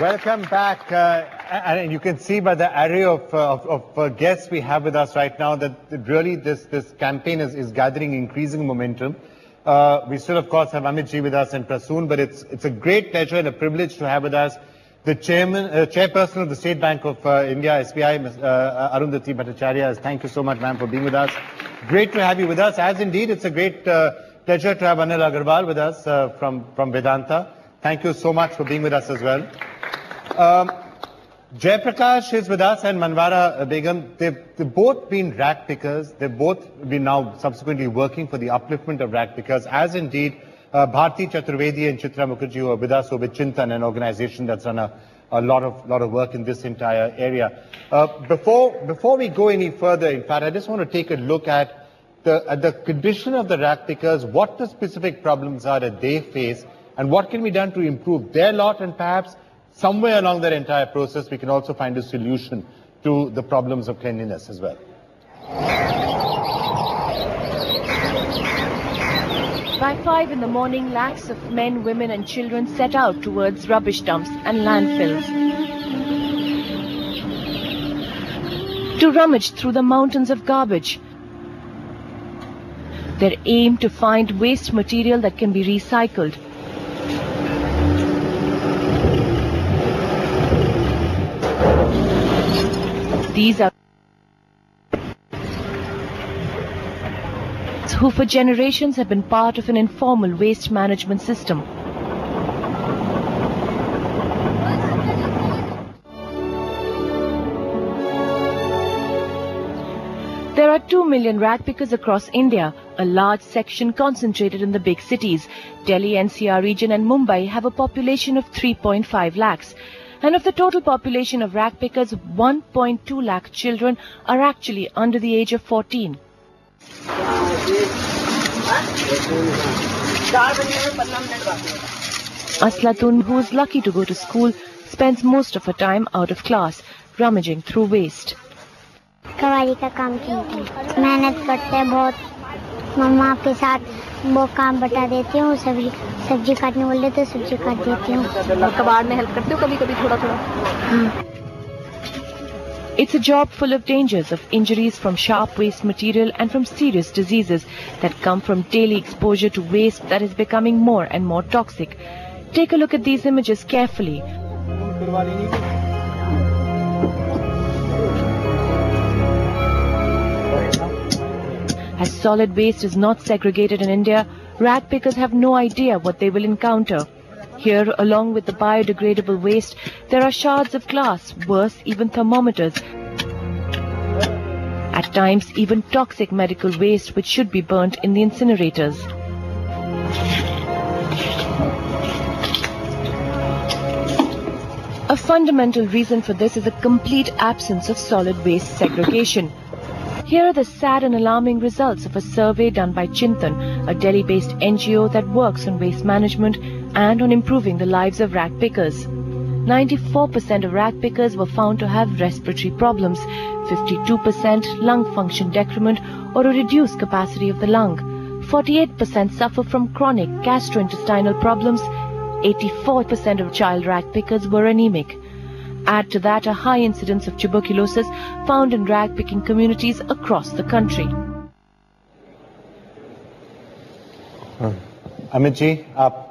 Welcome back, and you can see by the array of guests we have with us right now that really this campaign is gathering increasing momentum. We still, of course, have Amit ji with us and Prasoon, but it's a great pleasure and a privilege to have with us the chairperson of the State Bank of India, SBI, Ms. Arundhati Bhattacharya. Thank you so much, ma'am, for being with us. Great to have you with us. As indeed, it's a great pleasure to have Anil Agarwal with us from Vedanta. Thank you so much for being with us as well. Jaiprakash is with us and Manwara Begum. They've both been rag pickers. They've both been now subsequently working for the upliftment of rag pickers, as indeed Bharti Chaturvedi and Chitra Mukherjee, who are with us, with Chintan, an organization that's done a lot of work in this entire area. Before we go any further, in fact, I just want to take a look at the condition of the rag pickers, what the specific problems are that they face, and what can be done to improve their lot, and perhaps somewhere along that entire process we can also find a solution to the problems of cleanliness as well. By 5 in the morning, lakhs of men, women and children set out towards rubbish dumps and landfills to rummage through the mountains of garbage. Their aim to find waste material that can be recycled. These are who for generations have been part of an informal waste management system. There are 2 million rag pickers across India, a large section concentrated in the big cities. Delhi, NCR region and Mumbai have a population of 3.5 lakhs. And of the total population of rag pickers, 1.2 lakh children are actually under the age of 14. Aslatun, who is lucky to go to school, spends most of her time out of class, rummaging through waste. कवारी का काम करते हैं, मेहनत करते हैं बहुत। मम्मा के साथ वो काम बता देती हूँ, सब्जी काटने बोलते तो सब्जी काट देती हूँ। कबाड़ में हेल्प करते हो कभी-कभी थोड़ा-थोड़ा? हाँ। It's a job full of dangers, of injuries from sharp waste material and from serious diseases that come from daily exposure to waste that is becoming more and more toxic. Take a look at these images carefully. As solid waste is not segregated in India, rag pickers have no idea what they will encounter. Here, along with the biodegradable waste, there are shards of glass, worse, even thermometers. At times, even toxic medical waste which should be burnt in the incinerators. A fundamental reason for this is a complete absence of solid waste segregation. Here are the sad and alarming results of a survey done by Chintan, a Delhi-based NGO that works on waste management and on improving the lives of rag pickers. 94% of rag pickers were found to have respiratory problems, 52% lung function decrement or a reduced capacity of the lung, 48% suffer from chronic gastrointestinal problems, 84% of child rag pickers were anemic. Add to that a high incidence of tuberculosis found in rag picking communities across the country. Amit ji, आप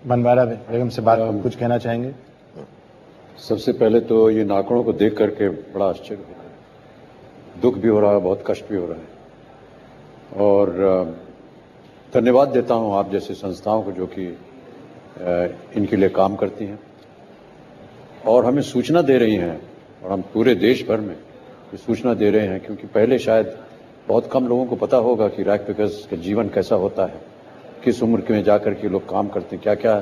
मनवारा बेगम से बात कुछ कहना चाहेंगे? सबसे पहले तो ये नाखूनों को देख करके बड़ा आश्चर्य हो रहा है, दुख भी हो रहा है, बहुत कष्ट भी हो रहा है और धन्यवाद देता हूँ आप जैसे संस्थाओं को जो कि इनके लिए काम करती हैं और हमें सूचना दे रही हैं और हम पूरे देश भर में ये सूचना दे रहे हैं क्योंकि पहले शायद बहुत कम लोगों को पता होगा कि रैग पिकर्स का जीवन कैसा होता है, किस उम्र में जाकर के लोग काम करते हैं, क्या क्या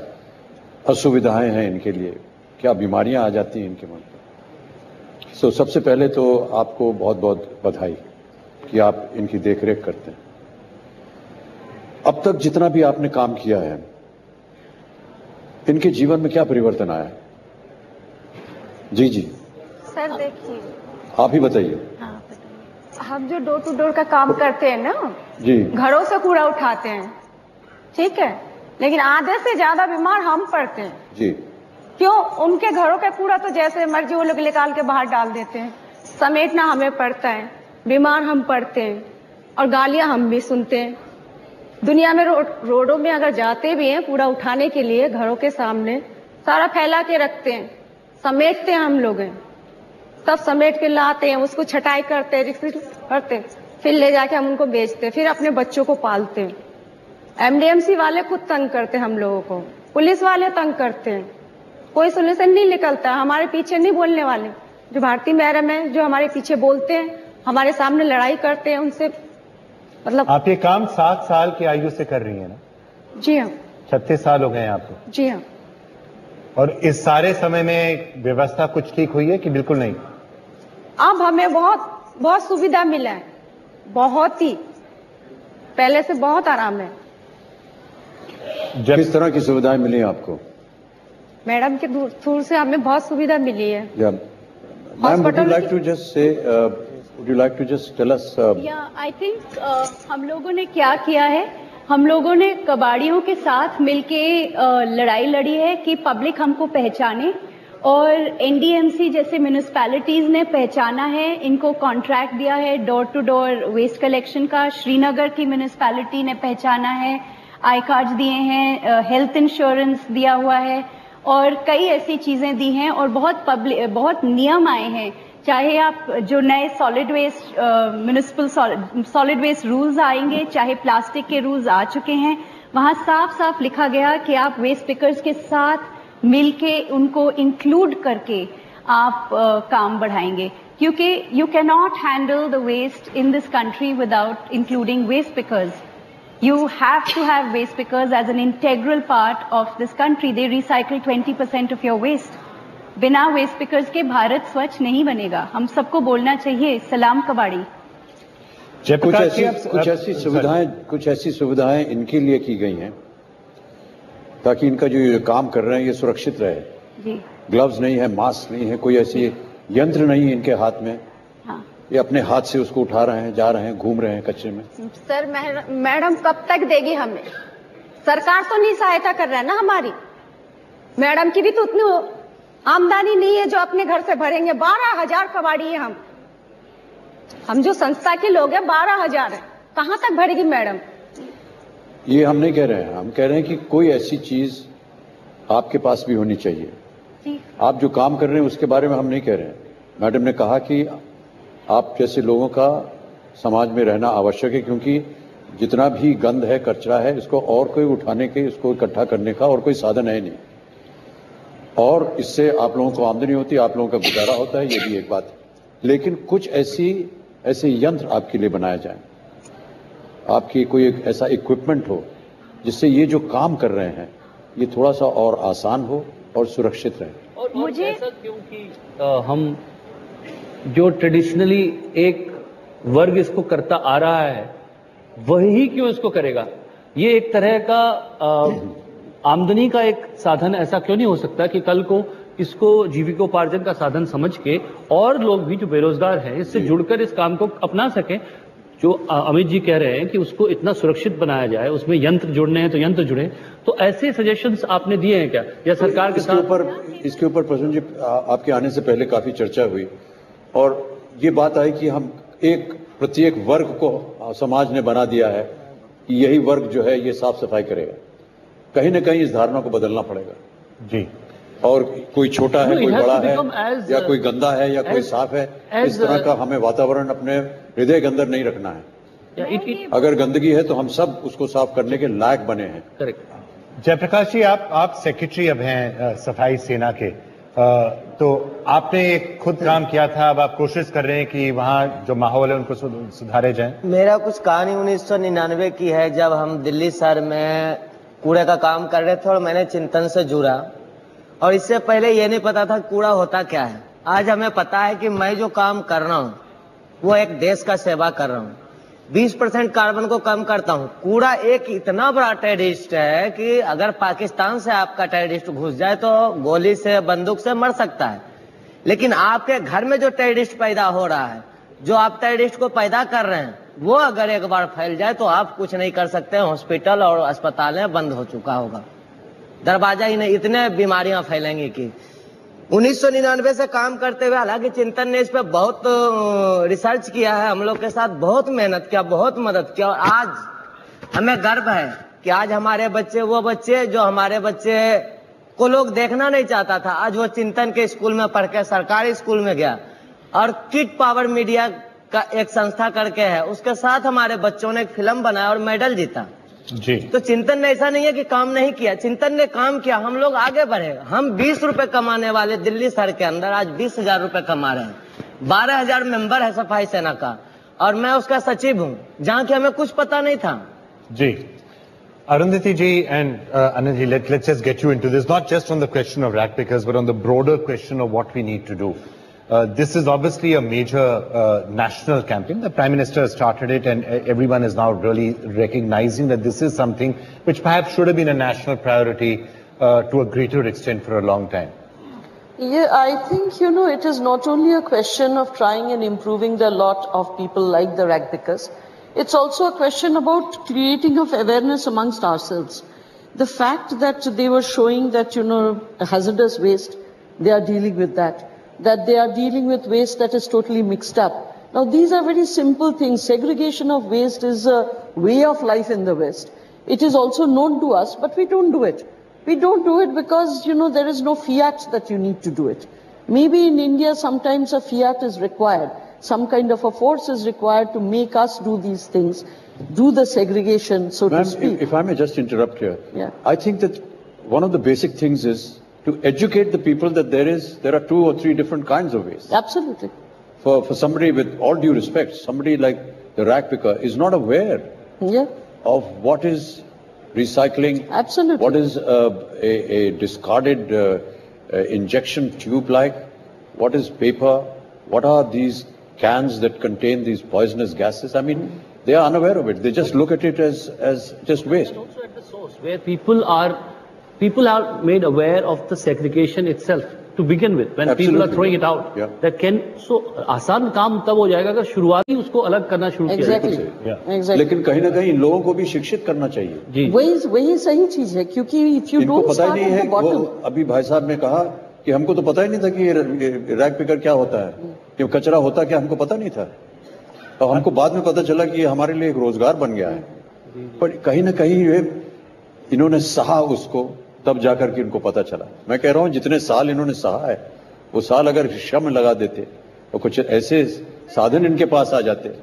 असुविधाएं हैं इनके लिए, क्या बीमारियां आ जाती हैं इनके मन पर। सो सबसे पहले तो आपको बहुत बहुत बधाई कि आप इनकी देखरेख करते हैं। अब तक जितना भी आपने काम किया है, इनके जीवन में क्या परिवर्तन आया है? जी जी सर देखिए, आप ही बताइए। हम जो डोर टू डोर का काम करते हैं ना जी, घरों से कूड़ा उठाते हैं, ठीक है, लेकिन आधे से ज्यादा बीमार हम पड़ते हैं जी। क्यों? उनके घरों का कूड़ा तो जैसे मर्जी वो लोग निकाल के बाहर डाल देते हैं। समेटना हमें पड़ता है, बीमार हम पड़ते हैं और गालियां हम भी सुनते हैं। दुनिया में रोडों में अगर जाते भी हैं कूड़ा उठाने के लिए, घरों के सामने सारा फैला के रखते हैं, समेटते हैं हम लोग, सब समेट के लाते हैं, उसको छटाई करते हैं, रिक्सिट करते हैं, फिर ले जाके हम उनको बेचते हैं, फिर अपने बच्चों को पालते हैं। एमडीएमसी वाले खुद तंग करते हैं हम लोगों को, पुलिस वाले तंग करते हैं, कोई सोल्यूशन नहीं निकलता। हमारे पीछे नहीं बोलने वाले, जो भारतीय मैडम है जो हमारे पीछे बोलते हैं, हमारे सामने लड़ाई करते हैं, उनसे मतलब। आप ये काम 7 साल की आयु से कर रही है ना? जी हाँ। 36 साल हो गए हैं आपको? जी हाँ। और इस सारे समय में व्यवस्था कुछ ठीक हुई है कि बिल्कुल नहीं? अब हमें बहुत सुविधा मिला है, बहुत ही, पहले से बहुत आराम है। किस तरह की सुविधाएं मिली आपको? मैडम के थ्रू से हमें बहुत सुविधा मिली है। Ma'am, would you like to just say, would you like to just tell us? I think हम लोगों ने क्या किया है, हम लोगों ने कबाड़ियों के साथ मिलके लड़ाई लड़ी है कि पब्लिक हमको पहचाने, और एनडीएमसी जैसे म्यूनिसिपैलिटीज ने पहचाना है, इनको कॉन्ट्रैक्ट दिया है door to door waste collection का। श्रीनगर की म्यूनिसिपैलिटी ने पहचाना है, आई कार्ड दिए हैं, हेल्थ इंश्योरेंस दिया हुआ है और कई ऐसी चीजें दी हैं, और बहुत नियम आए हैं। चाहे आप जो नए solid waste municipal solid waste rules आएंगे, चाहे प्लास्टिक के रूल्स आ चुके हैं, वहां साफ साफ लिखा गया कि आप वेस्ट पिकर्स के साथ मिलके उनको इंक्लूड करके आप काम बढ़ाएंगे, क्योंकि you can not handle the waste in this country without including waste pickers. You have to have waste pickers as an integral part of this country. They recycle 20% of your waste. बिना waste pickers के भारत स्वच्छ नहीं बनेगा। हम सबको बोलना चाहिए सलाम कबाड़ी। कुछ ऐसी सुविधाएं इनके लिए की गई हैं ताकि इनका जो ये काम कर रहे हैं ये सुरक्षित रहे। जी। ग्लव्स नहीं है, मास्क नहीं है, कोई ऐसी यंत्र नहीं है इनके हाथ में। हाँ। ये अपने हाथ से उसको उठा रहे हैं, जा रहे हैं, घूम रहे हैं कचरे में। सर मैडम कब तक देगी हमें? सरकार तो नहीं सहायता कर रहा है ना हमारी। मैडम की भी तो उतनी आमदनी नहीं है जो अपने घर से भरेंगे। 12,000 कबाड़ी है हम जो संस्था के लोग हैं, 12,000 है, कहां तक भरेगी मैडम? ये हम नहीं कह रहे हैं, हम कह रहे हैं कि कोई ऐसी चीज आपके पास भी होनी चाहिए। आप जो काम कर रहे हैं उसके बारे में हम नहीं कह रहे हैं। मैडम ने कहा कि आप जैसे लोगों का समाज में रहना आवश्यक है, क्योंकि जितना भी गंद है, कचरा है, इसको और कोई उठाने के, इसको इकट्ठा करने का और कोई साधन है नहीं, और इससे आप लोगों को आमदनी होती है, आप लोगों का गुजारा होता है, ये भी एक बात है। लेकिन कुछ ऐसे यंत्र आपके लिए बनाया जाए, आपकी कोई एक ऐसा इक्विपमेंट हो जिससे ये जो काम कर रहे हैं ये थोड़ा सा और आसान हो और सुरक्षित रहे। और मुझे ऐसा क्योंकि हम जो ट्रेडिशनली एक वर्ग इसको करता आ रहा है वही क्यों इसको करेगा? ये एक तरह का आमदनी का एक साधन ऐसा क्यों नहीं हो सकता कि कल को इसको जीविकोपार्जन का साधन समझ के और लोग भी जो बेरोजगार हैं इससे जुड़कर इस काम को अपना सकें? जो अमित जी कह रहे हैं कि उसको इतना सुरक्षित बनाया जाए, उसमें यंत्र जुड़ने हैं तो यंत्र जुड़े, तो ऐसे सजेशंस आपने दिए हैं क्या, या सरकार के साथ? इसके ऊपर प्रसन्न जी आपके आने से पहले काफी चर्चा हुई और ये बात आई कि हम प्रत्येक वर्ग को समाज ने बना दिया है कि यही वर्ग जो है ये साफ सफाई करेगा। कहीं ना कहीं इस धारणा को बदलना पड़ेगा जी। और कोई छोटा है, कोई बड़ा है, या कोई गंदा है या कोई साफ है, इस तरह का हमें वातावरण अपने हृदय के अंदर नहीं रखना है। अगर गंदगी है तो हम सब उसको साफ करने के लायक बने हैं। करेक्ट। जयप्रकाश जी, आप सेक्रेटरी अब हैं सफाई सेना के, तो आपने खुद काम किया था, अब आप कोशिश कर रहे हैं कि वहाँ जो माहौल है उनको सुधारे जाए। मेरा कुछ कहानी 1999 की है, जब हम दिल्ली शहर में कूड़े का काम कर रहे थे और मैंने चिंतन से जुड़ा, और इससे पहले ये नहीं पता था कूड़ा होता क्या है। आज हमें पता है कि मैं जो काम कर रहा हूँ वो एक देश का सेवा कर रहा हूँ, 20% कार्बन को कम करता हूँ। कूड़ा एक इतना बड़ा टेररिस्ट है कि अगर पाकिस्तान से आपका टेररिस्ट घुस जाए तो गोली से, बंदूक से मर सकता है, लेकिन आपके घर में जो टेररिस्ट पैदा हो रहा है, जो आप टेररिस्ट को पैदा कर रहे हैं, वो अगर एक बार फैल जाए तो आप कुछ नहीं कर सकते। हॉस्पिटल और अस्पतालें बंद हो चुका होगा। दरवाजा ही नहीं, इतने बीमारियां फैलेंगी कि 1999 से काम करते हुए, हालांकि चिंतन ने इस पर बहुत रिसर्च किया है, हम लोग के साथ बहुत मेहनत किया, बहुत मदद किया, और आज हमें गर्व है कि आज हमारे बच्चे, वो बच्चे जो हमारे बच्चे को लोग देखना नहीं चाहता था, आज वो चिंतन के स्कूल में पढ़ के सरकारी स्कूल में गया और किड पावर मीडिया का एक संस्था करके है, उसके साथ हमारे बच्चों ने एक फिल्म बनाया और मेडल जीता जी। तो चिंतन ने ऐसा नहीं है कि काम नहीं किया, चिंतन ने काम किया, हम लोग आगे बढ़े। हम 20 रुपए कमाने वाले दिल्ली शहर के अंदर आज 20,000 रुपए कमा रहे हैं। 12,000 मेंबर है सफाई सेना का और मैं उसका सचिव हूँ, जहाँ की हमें कुछ पता नहीं था जी। Arundhati ji and Anand ji, let's just get you into this, not just on the question of rat pickers, but on the broader question of what we need to do. This is obviously a major national campaign. The Prime Minister has started it, and everyone is now really recognizing that this is something which perhaps should have been a national priority to a greater extent for a long time. Yeah, I think, it is not only a question of trying and improving the lot of people like the rag pickers. It's also a question about creating of awareness amongst ourselves. The fact that they were showing that, hazardous waste, they are dealing with that they are dealing with waste that is totally mixed up. Now, these are very simple things. Segregation of waste is a way of life in the West. It is also known to us, but we don't do it. We don't do it because, there is no fiat that you need to do it. Maybe in India, sometimes a fiat is required. Some kind of a force is required to make us do these things, do the segregation, so to speak. If I may just interrupt here. Yeah. I think that one of the basic things is to educate the people that there are 2 or 3 different kinds of waste. Absolutely. For somebody, with all due respect, somebody like the rag picker is not aware of what is recycling. Absolutely. What is a discarded injection tube like? What is paper? What are these cans that contain these poisonous gases? I mean, they are unaware of it. They just look at it as just waste. And also at the source, where people are made aware of the segregation itself to begin with. When people are throwing it out, so आसान काम तब हो जाएगा अगर शुरुआती उसको अलग करना शुरू किया जाए। लेकिन कहीं ना कहीं इन लोगों को भी शिक्षित करना चाहिए। वही सही चीज है, क्योंकि if you don't पता start ही नहीं at है। the bottom, अभी भाई साहब ने कहा कि हमको तो पता ही नहीं था कि ये रैग पिकर क्या होता है, कि कचरा होता क्या, हमको पता नहीं था, और हमको बाद में पता चला कि ये हमारे लिए एक रोजगार बन गया है। पर कहीं ना कहीं इन्होंने सहा उसको, तब जाकर के इनको पता चला। मैं कह रहा हूं जितने साल इन्होंने सहा है, वो साल अगर श्रम लगा देते तो कुछ ऐसे साधन इनके पास आ जाते।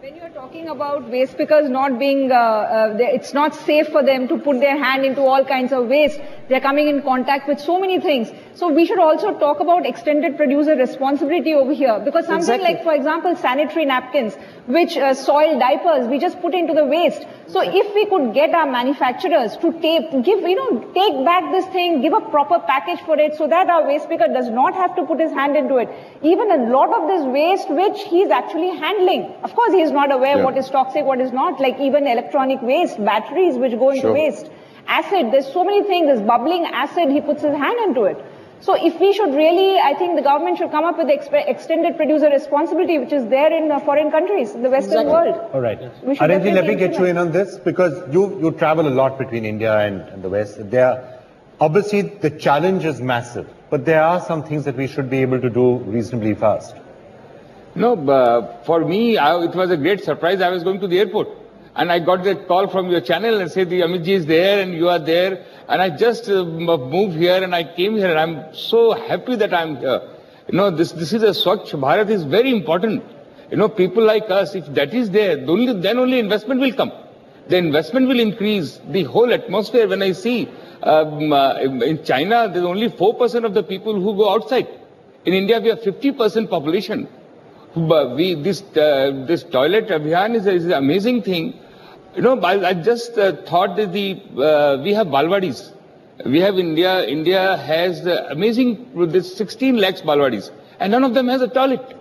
When you are talking about waste pickers not being, it's not safe for them to put their hand into all kinds of waste. They are coming in contact with so many things. So we should also talk about extended producer responsibility over here, because something like, for example, sanitary napkins, which soiled diapers, we just put into the waste. So if we could get our manufacturers to take back this thing, give a proper package for it, so that our waste picker does not have to put his hand into it. Even a lot of this waste which he is actually handling, of course he is not aware what is toxic, what is not, like even electronic waste, batteries which go into waste, acid, there's so many things, there's bubbling acid, he puts his hand into it. So if we should really, I think the government should come up with extended producer responsibility, which is there in foreign countries, in the Western world. All right. Arendji, let me get you in on this, because you travel a lot between India and the West. Obviously, the challenge is massive, but there are some things that we should be able to do reasonably fast. No, for me, it was a great surprise. I was going to the airport, and I got that call from your channel and said, the Amit ji is there and you are there. And I just moved here and I came here, and I'm so happy that I'm here. This is a Swachh Bharat is very important. People like us, if that is there, then only investment will come. The investment will increase. The whole atmosphere, when I see in China, there's only 4% of the people who go outside. In India, we have 50% population. This toilet abhiyan is an amazing thing. I just thought that we have balwadis. We have India has amazing, 16 lakhs balwadis, and none of them has a toilet.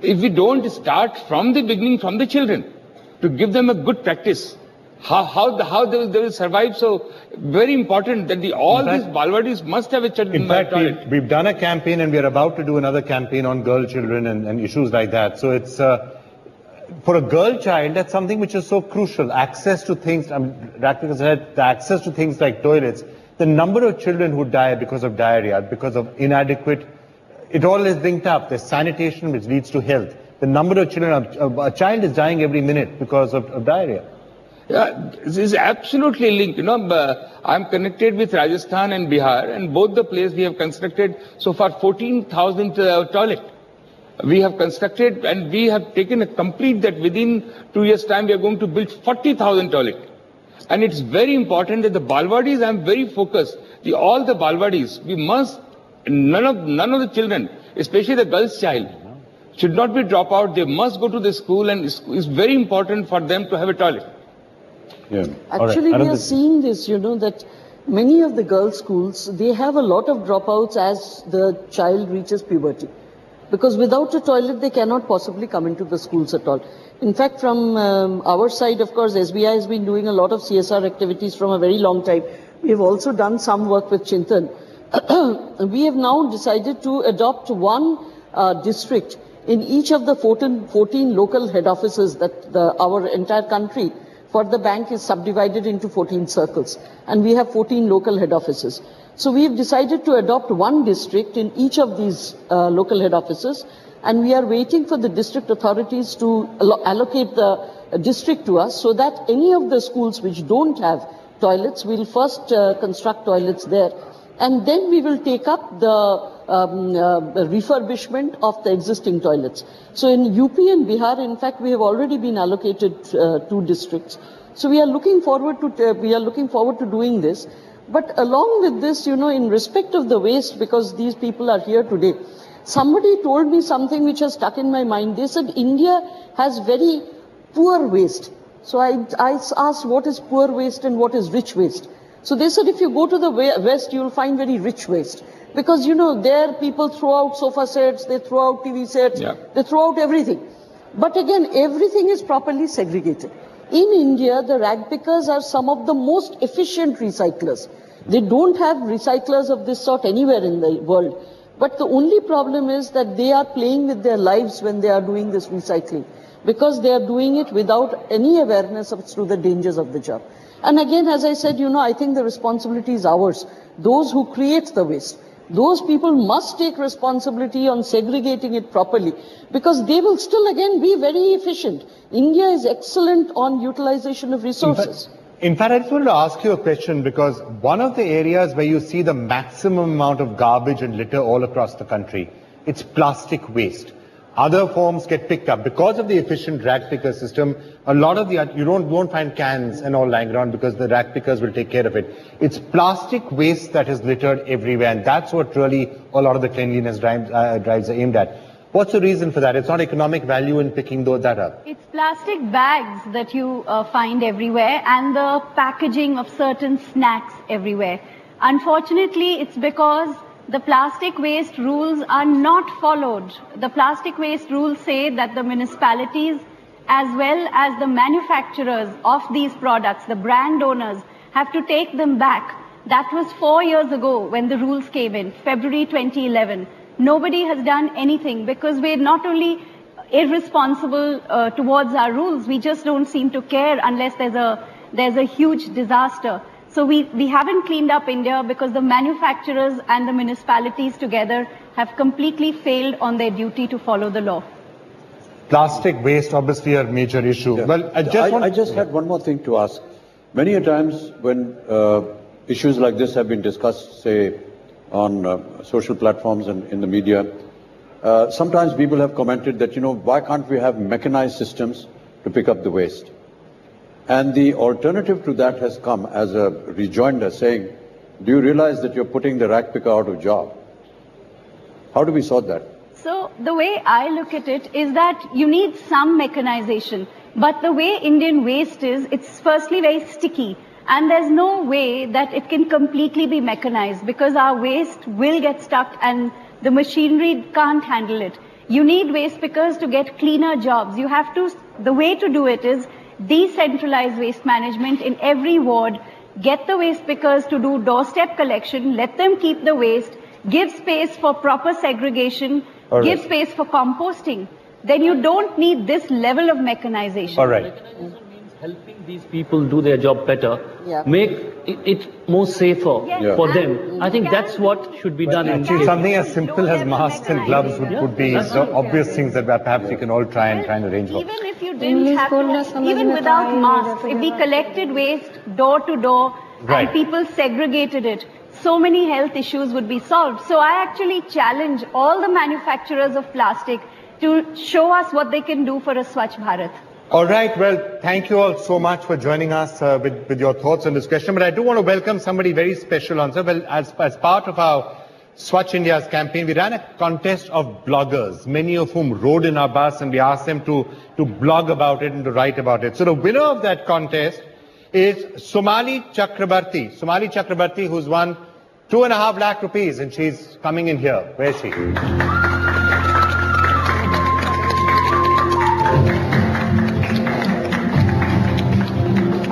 If we don't start from the beginning, from the children, to give them a good practice, how they will survive. So very important that all these balwadis must have a toilet. In fact, we've done a campaign, and we are about to do another campaign on girl children and issues like that. So for a girl child, that's something which is so crucial. Access to things, Raktika said, the access to things like toilets. The number of children who die because of diarrhea, because of inadequate, it all is linked up. There's sanitation which leads to health. The number of children, a child is dying every minute because of diarrhea. Yeah, this is absolutely linked. You know, I'm connected with Rajasthan and Bihar, and both the places we have constructed so far 14,000 toilets. We have constructed and we have taken a complete that within 2 years' time we are going to build 40,000 toilets. And it's very important that the Balwadis, I'm very focused. All the Balwadis, we must, none of the children, especially the girl's child, should not be drop out. They must go to the school, and it's very important for them to have a toilet. Yeah. Actually, we are seeing this, you know, that many of the girls' schools, they have a lot of dropouts as the child reaches puberty. Because without a toilet, they cannot possibly come into the schools at all. In fact, from our side, of course, SBI has been doing a lot of CSR activities from a very long time. We have also done some work with Chintan. We have now decided to adopt one district in each of the 14 local head offices that our entire country for the bank is subdivided into 14 circles. And we have 14 local head offices. So we have decided to adopt one district in each of these local head offices, and we are waiting for the district authorities to allocate the district to us so that any of the schools which don't have toilets, we'll first construct toilets there, and then we will take up the refurbishment of the existing toilets. So in UP and Bihar, in fact, we have already been allocated 2 districts. So we are looking forward to doing this. But along with this, you know, in respect of the waste, because these people are here today, somebody told me something which has stuck in my mind. They said India has very poor waste. So I asked what is poor waste and what is rich waste. So they said if you go to the west, you will find very rich waste. Because, you know, there people throw out sofa sets, they throw out TV sets, they throw out everything. But again, everything is properly segregated. In India, the rag pickers are some of the most efficient recyclers. They don't have recyclers of this sort anywhere in the world. But the only problem is that they are playing with their lives when they are doing this recycling, because they are doing it without any awareness as to the dangers of the job. And again, as I said, you know, I think the responsibility is ours. Those who create the waste, those people must take responsibility on segregating it properly, because they will still again be very efficient. India is excellent on utilization of resources. In fact, I just wanted to ask you a question, because one of the areas where you see the maximum amount of garbage and litter all across the country, it's plastic waste. Other forms get picked up. Because of the efficient rag picker system, a lot of you won't find cans and all lying around because the rag pickers will take care of it. It's plastic waste that is littered everywhere, and that's what really a lot of the cleanliness drives are aimed at. What's the reason for that? It's not economic value in picking that up. It's plastic bags that you find everywhere, and the packaging of certain snacks everywhere. Unfortunately, it's because the plastic waste rules are not followed. The plastic waste rules say that the municipalities as well as the manufacturers of these products, the brand owners, have to take them back. That was 4 years ago when the rules came in, February 2011. Nobody has done anything because we're not only irresponsible towards our rules, we just don't seem to care unless there's a huge disaster. So we haven't cleaned up India because the manufacturers and the municipalities together have completely failed on their duty to follow the law. Plastic waste, obviously a major issue. Yeah. Well, I just had one more thing to ask. Many a times when issues like this have been discussed, say, on social platforms and in the media, sometimes people have commented that, you know, why can't we have mechanized systems to pick up the waste? And the alternative to that has come as a rejoinder saying, do you realize that you're putting the rag picker out of job? How do we sort that? So the way I look at it is that you need some mechanization. But the way Indian waste is, it's firstly very sticky. And there's no way that it can completely be mechanized because our waste will get stuck and the machinery can't handle it. You need waste pickers to get cleaner jobs. You have to, the way to do it is decentralize waste management in every ward, get the waste pickers to do doorstep collection, let them keep the waste, give space for proper segregation, give space for composting. then you don't need this level of mechanization. All right. Mechanization means helping these people do their job better, Yeah. make it more safer Yes. for them. I think that's what should be done in Actually, case. something as simple as masks and gloves would be so obvious things that perhaps we can all try and arrange for. Even if you didn't have to, even without masks, if we collected waste door to door Right. and people segregated it, so many health issues would be solved. So I actually challenge all the manufacturers of plastic to show us what they can do for a Swachh Bharat. All right. Well, thank you all so much for joining us with your thoughts on this question. But I do want to welcome somebody very special on. Well, as part of our Swachh India's campaign, we ran a contest of bloggers, many of whom rode in our bus, and we asked them to blog about it and to write about it. So the winner of that contest is Somali Chakrabarti. Somali Chakrabarti, who's won 2.5 lakh rupees, and she's coming in here. Where is she?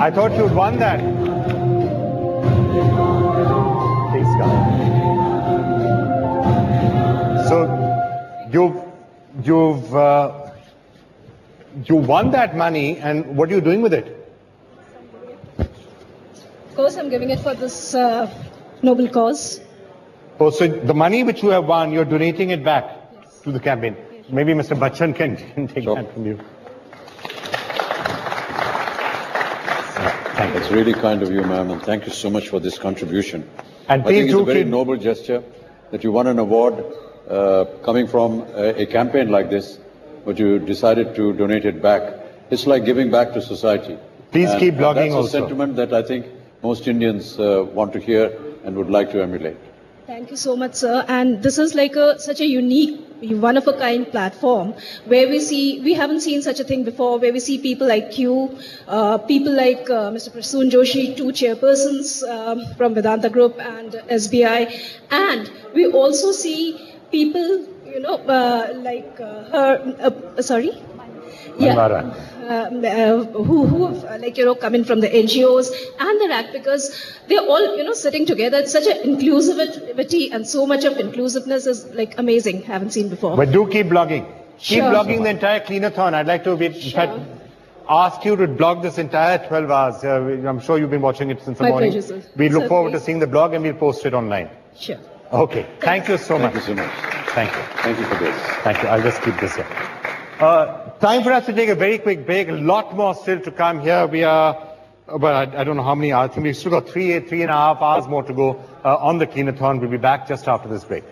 I thought you'd won that. Please come. So you won that money, and what are you doing with it? Of course, I'm giving it for this noble cause. Oh, so the money which you have won, you're donating it back to the campaign. Maybe Mr. Bachchan can take that from you. Thank you. It's really kind of you, ma'am, and thank you so much for this contribution. And I think please it's do a very keep... noble gesture that you won an award coming from a campaign like this, but you decided to donate it back. It's like giving back to society. Please keep blogging that's also. a sentiment that I think most Indians want to hear and would like to emulate. Thank you so much, sir. And this is like such a unique, one-of-a-kind platform where we haven't seen such a thing before, where we see people like you, people like Mr. Prasoon Joshi, two chairpersons from Vedanta Group and SBI. And we also see people, like sorry? Manvara. Who come in from the NGOs and the RAC, because they're all, sitting together. It's such an inclusivity, and so much of inclusiveness is like amazing. Haven't seen before. But do keep blogging. Keep Sure. blogging the entire Cleanathon. I'd like to, in fact, ask you to blog this entire 12 hours. I'm sure you've been watching it since the My morning. pleasure, sir. We look Sir, forward to please. seeing the blog, and we'll post it online. Sure. Okay. Thank you so much. Thank you so much. Thank you. Thank you for this. Thank you. I'll just keep this here. Time for us to take a very quick break. A lot more still to come here. We are, but I don't know how many hours. I think we've still got 3.5 hours more to go on the Cleanathon. We'll be back just after this break.